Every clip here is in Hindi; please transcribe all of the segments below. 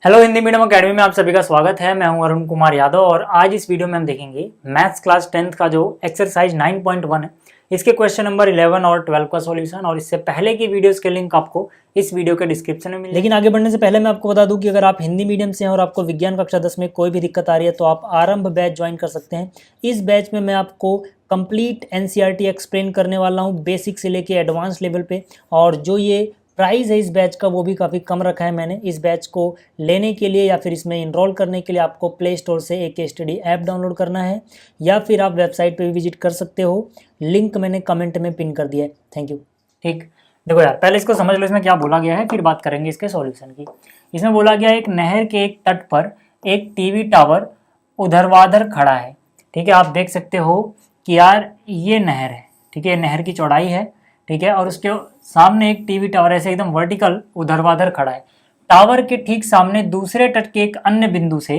हेलो हिंदी मीडियम अकेडमी में आप सभी का स्वागत है। मैं हूं अरुण कुमार यादव और आज इस वीडियो में हम देखेंगे मैथ्स क्लास 10th का जो एक्सरसाइज 9.1 है, इसके क्वेश्चन नंबर 11 और 12 का सॉल्यूशन। और इससे पहले की वीडियोस के लिंक आपको इस वीडियो के डिस्क्रिप्शन में मिलेगी। लेकिन आगे बढ़ने से पहले मैं आपको बता दूं कि अगर आप हिंदी मीडियम से हैं और आपको विज्ञान कक्षा 10 में कोई भी दिक्कत आ रही है तो आप आरंभ बैच ज्वाइन कर सकते हैं। इस बैच में मैं आपको कंप्लीट एनसीईआरटी एक्सप्लेन करने वाला हूँ, बेसिक से लेके एडवांस लेवल पे। और जो ये प्राइस है इस बैच का वो भी काफ़ी कम रखा है मैंने। इस बैच को लेने के लिए या फिर इसमें इनरोल करने के लिए आपको प्ले स्टोर से एक स्टडी ऐप डाउनलोड करना है या फिर आप वेबसाइट पे भी विजिट कर सकते हो। लिंक मैंने कमेंट में पिन कर दिया है। Thank you. ठीक, देखो यार, पहले इसको समझ लो इसमें क्या बोला गया है, फिर बात करेंगे इसके सॉल्यूशन की। इसमें बोला गया एक नहर के एक तट पर एक टीवी टावर ऊर्ध्वाधर खड़ा है। ठीक है, आप देख सकते हो कि यार ये नहर है। ठीक है, नहर की चौड़ाई है। ठीक है, और उसके सामने एक टीवी टावर ऐसे एकदम वर्टिकल ऊर्ध्वाधर खड़ा है। टावर के ठीक सामने दूसरे तट के एक अन्य बिंदु से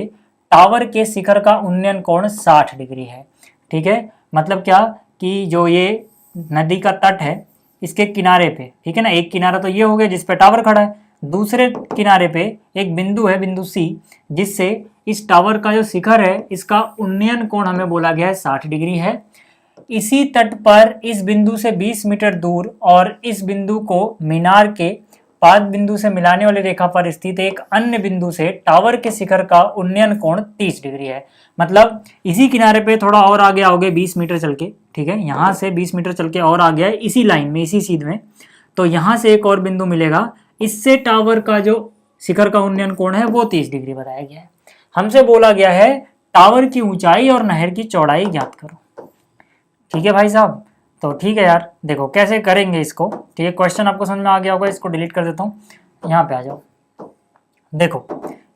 टावर के शिखर का उन्नयन कोण 60 डिग्री है। ठीक है, मतलब क्या कि जो ये नदी का तट है इसके किनारे पे, ठीक है ना, एक किनारा तो ये हो गया जिस पे टावर खड़ा है, दूसरे किनारे पे एक बिंदु है, बिंदु सी, जिससे इस टावर का जो शिखर है इसका उन्नयन कोण हमें बोला गया है 60 डिग्री है। इसी तट पर इस बिंदु से 20 मीटर दूर और इस बिंदु को मीनार के पाद बिंदु से मिलाने वाली रेखा पर स्थित एक अन्य बिंदु से टावर के शिखर का उन्नयन कोण 30 डिग्री है। मतलब इसी किनारे पे थोड़ा और आगे आओगे 20 मीटर चल के, ठीक है, यहाँ से 20 मीटर चल के और आ गया है इसी लाइन में, इसी सीध में, तो यहाँ से एक और बिंदु मिलेगा, इससे टावर का जो शिखर का उन्नयन कोण है वो 30 डिग्री बताया गया है। हमसे बोला गया है टावर की ऊंचाई और नहर की चौड़ाई ज्ञात करो। ठीक है भाई साहब, तो ठीक है यार, देखो कैसे करेंगे इसको। ठीक है, क्वेश्चन आपको समझ में आ गया होगा, इसको डिलीट कर देता हूँ, यहाँ पे आ जाओ। देखो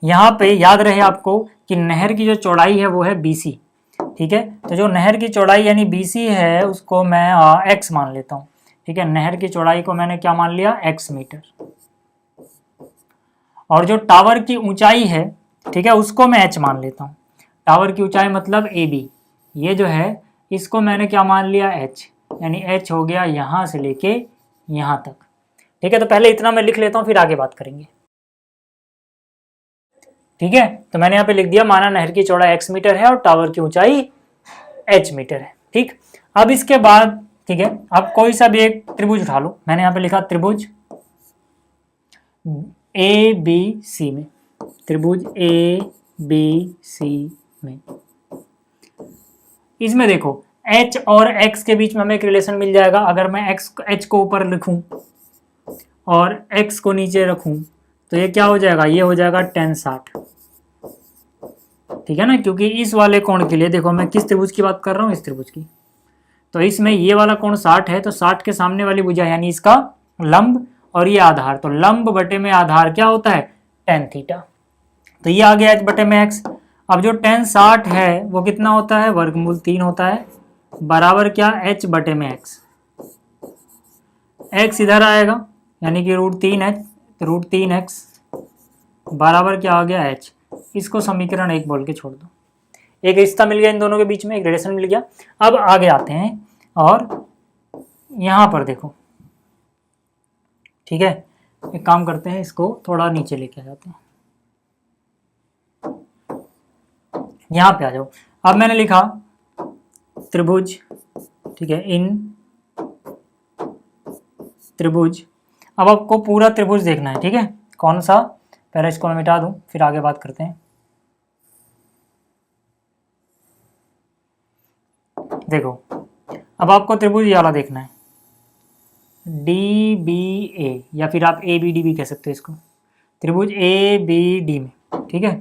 यहाँ पे याद रहे आपको कि नहर की जो चौड़ाई है वो है BC। ठीक है, तो जो नहर की चौड़ाई यानी BC है उसको मैं x मान लेता हूँ। ठीक है, नहर की चौड़ाई को मैंने क्या मान लिया, x मीटर। और जो टावर की ऊंचाई है, ठीक है, उसको मैं h मान लेता हूँ। टावर की ऊंचाई मतलब AB, ये जो है इसको मैंने क्या मान लिया, h, यानी h हो गया यहाँ से लेके यहाँ तक। ठीक है, तो पहले इतना मैं लिख लेता हूँ फिर आगे बात करेंगे। ठीक है, तो मैंने यहाँ पे लिख दिया, माना नहर की चौड़ाई x मीटर है और टावर की ऊंचाई h मीटर है। ठीक, अब इसके बाद ठीक है, अब कोई सा भी एक त्रिभुज उठा लो। मैंने यहाँ पे लिखा त्रिभुज ABC में, त्रिभुज ABC में, इसमें देखो h और x के बीच में हमें एक रिलेशन मिल जाएगा। अगर मैं h को ऊपर लिखूं और x को नीचे रखूं तो ये क्या हो जाएगा, ये हो जाएगा tan 60। ठीक है ना, क्योंकि इस वाले कोण के लिए देखो मैं किस त्रिभुज की बात कर रहा हूँ, इस त्रिभुज की, तो इसमें ये वाला कोण 60 है, तो 60 के सामने वाली भुजा यानी इसका लंब और ये आधार, तो लंब बटे में आधार क्या होता है, tan थीटा। तो ये आ गया h बटे में x। अब जो tan 60 है वो कितना होता है, वर्गमूल 3 होता है, बराबर क्या, h बटे में x। x इधर आएगा यानी कि √3h, √3x बराबर क्या आ गया, h। इसको समीकरण 1 बोल के छोड़ दो। एक रिश्ता मिल गया इन दोनों के बीच में, एक रिलेशन मिल गया। अब आगे आते हैं और यहां पर देखो, ठीक है, एक काम करते हैं, इसको थोड़ा नीचे लेके आ जाते हैं, यहां पे आ जाओ। अब मैंने लिखा त्रिभुज, ठीक है, इन त्रिभुज। अब आपको पूरा त्रिभुज देखना है। ठीक है, कौन सा, पहले इसको मैं मिटा दूं फिर आगे बात करते हैं। देखो अब आपको त्रिभुज ये वाला देखना है, DBA, या फिर आप ABD भी कह सकते हो इसको, त्रिभुज ABD में। ठीक है,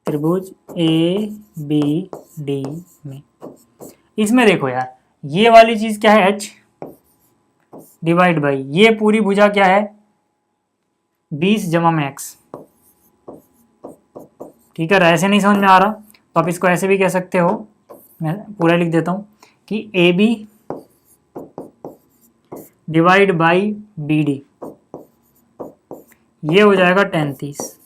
त्रिभुज ABD में, इसमें देखो यार ये वाली चीज क्या है, h डिवाइड बाई ये पूरी भुजा क्या है, 20 जमा में x। ठीक है, ऐसे नहीं समझ में आ रहा तो आप इसको ऐसे भी कह सकते हो, मैं पूरा लिख देता हूं कि AB डिवाइड बाई BD, ये हो जाएगा tan 30।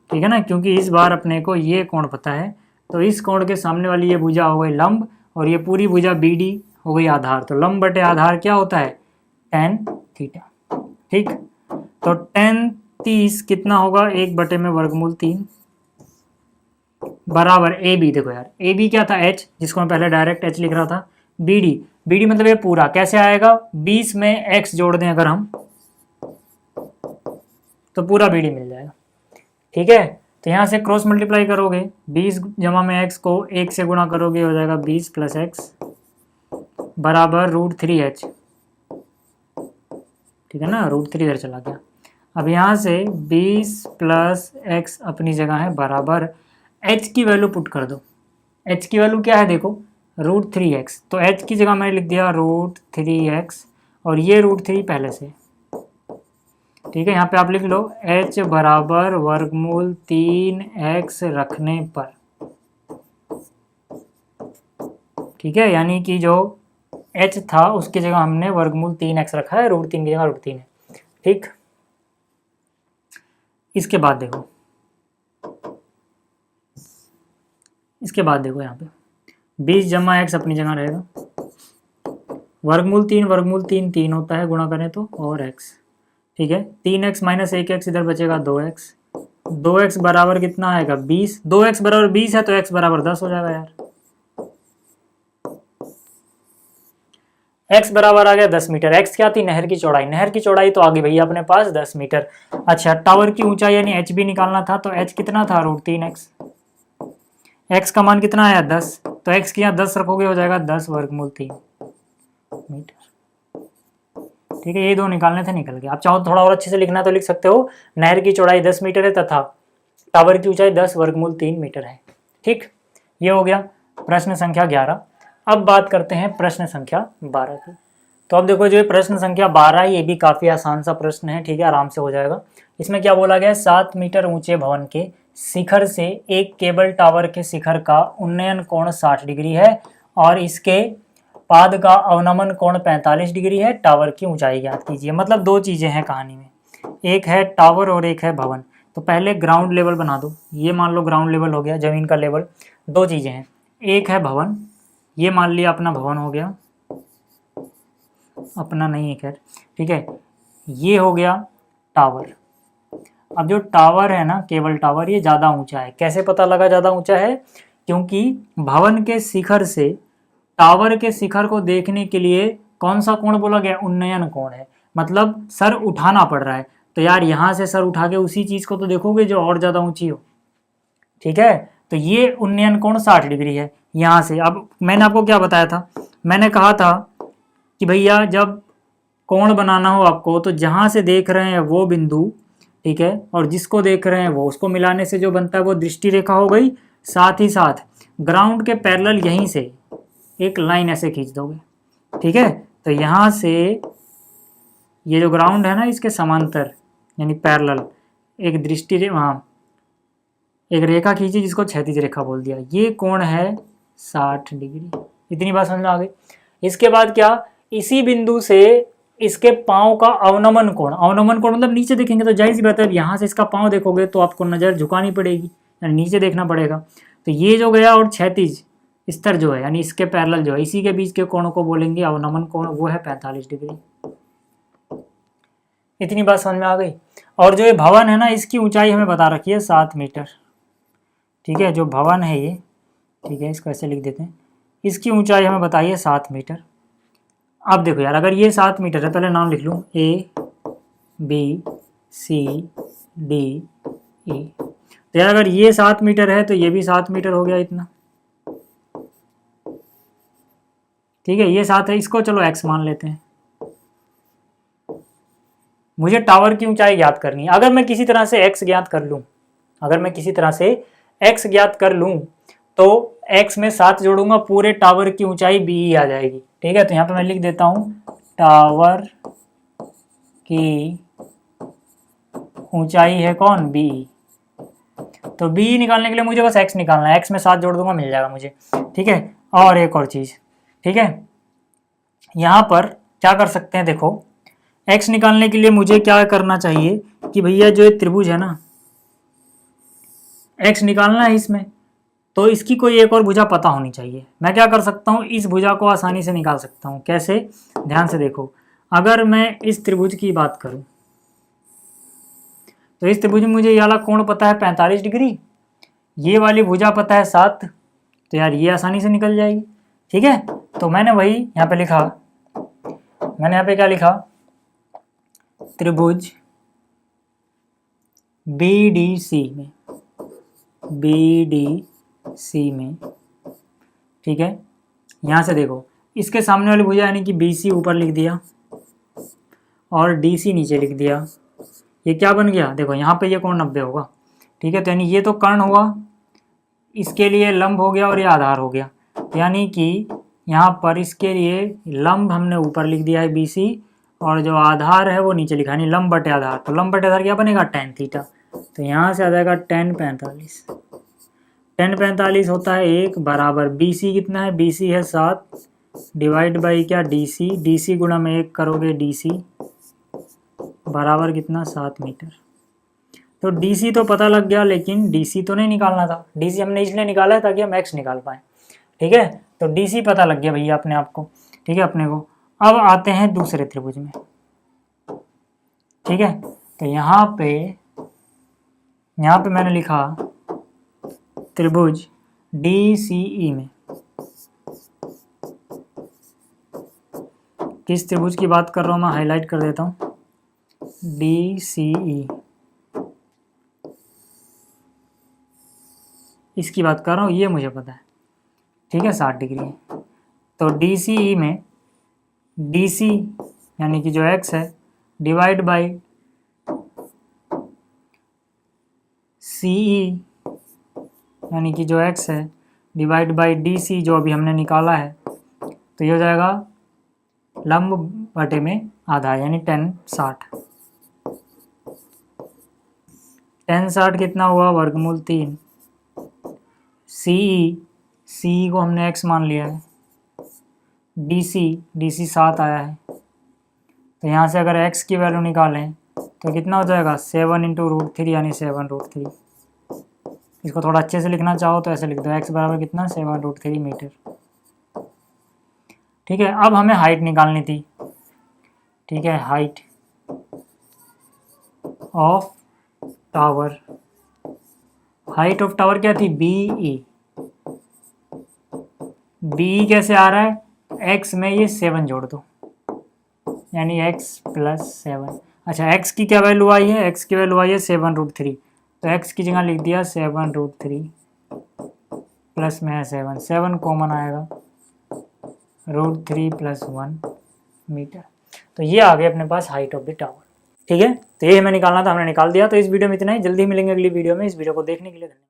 ठीक है ना, क्योंकि इस बार अपने को ये कोण पता है, तो इस कोण के सामने वाली ये भुजा हो गई लंब और ये पूरी भुजा BD हो गई आधार, तो लंब बटे आधार क्या होता है, tan थीटा। ठीक, तो 10 30 कितना होगा, 1 में वर्गमूल 3 बराबर ए बी। देखो यार ए बी क्या था, एच, जिसको मैं पहले डायरेक्ट एच लिख रहा था। बी डी, बी डी मतलब ये पूरा कैसे आएगा, 20 में एक्स जोड़ दें अगर हम तो पूरा बी डी मिल जाएगा। ठीक है, तो यहाँ से क्रॉस मल्टीप्लाई करोगे, 20 जमा में एक्स को 1 से गुणा करोगे, हो जाएगा 20 + एक्स बराबर √3h। ठीक है ना, √3 इधर चला गया। अब यहाँ से 20 + x अपनी जगह है बराबर, h की वैल्यू पुट कर दो। h की वैल्यू क्या है देखो, √3x, तो h की जगह मैंने लिख दिया √3x और ये √3 पहले से। ठीक है, यहाँ पे आप लिख लो h बराबर वर्गमूल 3x रखने पर। ठीक है, यानी कि जो h था उसकी जगह हमने वर्गमूल 3x रखा है, √3 की जगह √3 है। ठीक, इसके बाद देखो, यहाँ पे 20 जमा x अपनी जगह रहेगा, वर्गमूल 3 3 होता है, गुणा करें तो और x। ठीक है, 3x - 1x इधर बचेगा 2x, 2x बराबर कितना आएगा 20, 2x बराबर 20 है तो x बराबर 10 हो जाएगा यार। x बराबर आ गया 10 मीटर। x क्या थी, नहर की चौड़ाई, नहर की चौड़ाई तो आ गई भैया अपने पास 10 मीटर। अच्छा, टावर की ऊंचाई यानी h भी निकालना था, तो h कितना था √3x, x का मान कितना आया 10, तो x की यहाँ 10 रखोगे, हो जाएगा 10 वर्गमूल 3 मीटर। ठीक है, ये दो निकालने थे, निकल गया। आप चाहो थोड़ा और अच्छे से लिखना तो लिख सकते हो, नहर की चौड़ाई 10 मीटर है तथा टावर की ऊंचाई 10 वर्गमूल 3 मीटर है। ठीक, ये हो गया प्रश्न संख्या 11। अब बात करते हैं प्रश्न संख्या 12 की। तो अब देखो, जो प्रश्न संख्या 12 है ये भी काफ़ी आसान सा प्रश्न है। ठीक है, आराम से हो जाएगा। इसमें क्या बोला गया है, 7 मीटर ऊंचे भवन के शिखर से एक केबल टावर के शिखर का उन्नयन कोण 60 डिग्री है और इसके पाद का अवनमन कोण 45 डिग्री है। टावर की ऊंचाई ज्ञात कीजिए। मतलब दो चीज़ें हैं कहानी में, एक है टावर और एक है भवन। तो पहले ग्राउंड लेवल बना दो, ये मान लो ग्राउंड लेवल हो गया, ज़मीन का लेवल। दो चीज़ें हैं, एक है भवन, ये मान लिया अपना भवन हो गया, अपना नहीं है खैर। ठीक है, ये हो गया टावर। अब जो टावर है ना, केबल टावर, ये ज़्यादा ऊंचा है। कैसे पता लगा ज़्यादा ऊंचा है, क्योंकि भवन के शिखर से टावर के शिखर को देखने के लिए कौन सा कोण बोला गया, उन्नयन कोण है। मतलब सर उठाना पड़ रहा है, तो यार यहाँ से सर उठा के उसी चीज़ को तो देखोगे जो और ज़्यादा ऊंची हो। ठीक है, तो ये उन्नयन कोण 60 डिग्री है यहाँ से। अब मैंने आपको क्या बताया था, मैंने कहा था कि भैया जब कोण बनाना हो आपको, तो जहाँ से देख रहे हैं वो बिंदु, ठीक है, और जिसको देख रहे हैं वो, उसको मिलाने से जो बनता है वो दृष्टि रेखा हो गई। साथ ही साथ ग्राउंड के पैरेलल यहीं से एक लाइन ऐसे खींच दोगे। ठीक है, तो यहाँ से ये जो ग्राउंड है ना, इसके समांतर यानी पैरेलल एक दृष्टि वहाँ एक रेखा खींची जिसको क्षैतिज रेखा बोल दिया। ये कोण है 60 डिग्री। इतनी बात समझ में आ गई। इसके बाद क्या, इसी बिंदु से इसके पाँव का अवनमन कोण, अवनमन कोण मतलब नीचे देखेंगे तो जाहिर सी बात है, यहाँ से इसका पाँव देखोगे तो आपको नज़र झुकानी पड़ेगी, यानी नीचे देखना पड़ेगा। तो ये जो गया और क्षैतिज स्तर जो है यानी इसके पैरेलल जो है, इसी के बीच के कोणों को बोलेंगे अवनमन कोण, वो है 45 डिग्री। इतनी बात समझ में आ गई। और जो ये भवन है ना, इसकी ऊंचाई हमें बता रखी है 7 मीटर। ठीक है, जो भवन है ये, ठीक है, इसको ऐसे लिख देते हैं, इसकी ऊंचाई हमें बताइए 7 मीटर। अब देखो यार, अगर ये 7 मीटर है, पहले नाम लिख लूँ, A B C D E। तो यार अगर ये 7 मीटर है तो ये भी 7 मीटर हो गया इतना। ठीक है, ये 7 है, इसको चलो x मान लेते हैं। मुझे टावर की ऊंचाई ज्ञात करनी है। अगर मैं किसी तरह से x ज्ञात कर लूँ, अगर मैं किसी तरह से x ज्ञात कर लूँ तो x में 7 जोड़ूंगा, पूरे टावर की ऊंचाई b आ जाएगी। ठीक है, तो यहाँ पे मैं लिख देता हूँ टावर की ऊंचाई है कौन, b। तो b निकालने के लिए मुझे बस x निकालना है, x में 7 जोड़ दूंगा, मिल जाएगा मुझे। ठीक है, और एक और चीज़, ठीक है, यहाँ पर क्या कर सकते हैं, देखो x निकालने के लिए मुझे क्या करना चाहिए कि भैया जो ये त्रिभुज है ना, x निकालना है इसमें, तो इसकी कोई एक और भुजा पता होनी चाहिए। मैं क्या कर सकता हूँ, इस भुजा को आसानी से निकाल सकता हूँ। कैसे, ध्यान से देखो, अगर मैं इस त्रिभुज की बात करूँ, तो इस त्रिभुज में मुझे ये वाला कोण पता है 45 डिग्री, ये वाली भुजा पता है 7, तो यार ये आसानी से निकल जाएगी। ठीक है, तो मैंने वही यहाँ पे लिखा, मैंने यहाँ पे क्या लिखा, त्रिभुज BDC में, ठीक है, यहाँ से देखो इसके सामने वाली भुजा यानी कि BC ऊपर लिख दिया और DC नीचे लिख दिया, ये क्या बन गया, देखो यहाँ पे ये कोण 90 होगा। ठीक है, तो यानी ये तो कर्ण हुआ, इसके लिए लंब हो गया और ये आधार हो गया, यानी कि यहाँ पर इसके लिए लंब हमने ऊपर लिख दिया है BC और जो आधार है वो नीचे लिखा, यानी लंब बटे आधार। तो लंब बटे आधार क्या बनेगा, tan थीटा। तो यहाँ से आ जाएगा tan 45। tan 45 होता है 1 बराबर BC कितना है, BC है 7 डिवाइड बाई क्या DC गुणा में 1 करोगे DC बराबर कितना 7 मीटर। तो DC तो पता लग गया, लेकिन DC तो नहीं निकालना था। DC हमने इसलिए निकाला है ताकि हम X निकाल पाए। ठीक है, तो DC पता लग गया भैया अपने आप को। ठीक है, अपने को अब आते हैं दूसरे त्रिभुज में। ठीक है, तो यहाँ पे मैंने लिखा त्रिभुज DCE में। किस त्रिभुज की बात कर रहा हूँ मैं, हाईलाइट कर देता हूँ, DCE, इसकी बात कर रहा हूँ, ये मुझे पता है। ठीक है, 60 डिग्री है। तो DCE में DC यानी कि जो X है डिवाइड बाई CE यानी कि जो X है डिवाइड बाई DC जो अभी हमने निकाला है, तो ये हो जाएगा लंब बटे में आधा, यानी tan 60। tan 60 कितना हुआ, वर्गमूल 3। CE को हमने X मान लिया है, DC 7 आया है। तो यहाँ से अगर X की वैल्यू निकालें तो कितना हो जाएगा, 7 × √3 यानी 7√3। इसको थोड़ा अच्छे से लिखना चाहो तो ऐसे लिख दो, X बराबर कितना 7√3 मीटर। ठीक है, अब हमें हाइट निकालनी थी। ठीक है, height of tower, height of tower क्या थी, BE कैसे आ रहा है, X में ये 7 जोड़ दो यानी X + 7। अच्छा, X की क्या वैल्यू आई है, X की वैल्यू आई है 7√3, तो X की जगह लिख दिया 7√3 प्लस में है 7 कॉमन आएगा, √3 + 1 मीटर। तो ये आ गए अपने पास हाइट ऑफ द टावर। ठीक है, तो ये हमें निकालना था, हमने निकाल दिया। तो इस वीडियो में इतना ही, जल्दी मिलेंगे अगली वीडियो में। इस वीडियो को देखने के लिए धन्यवाद।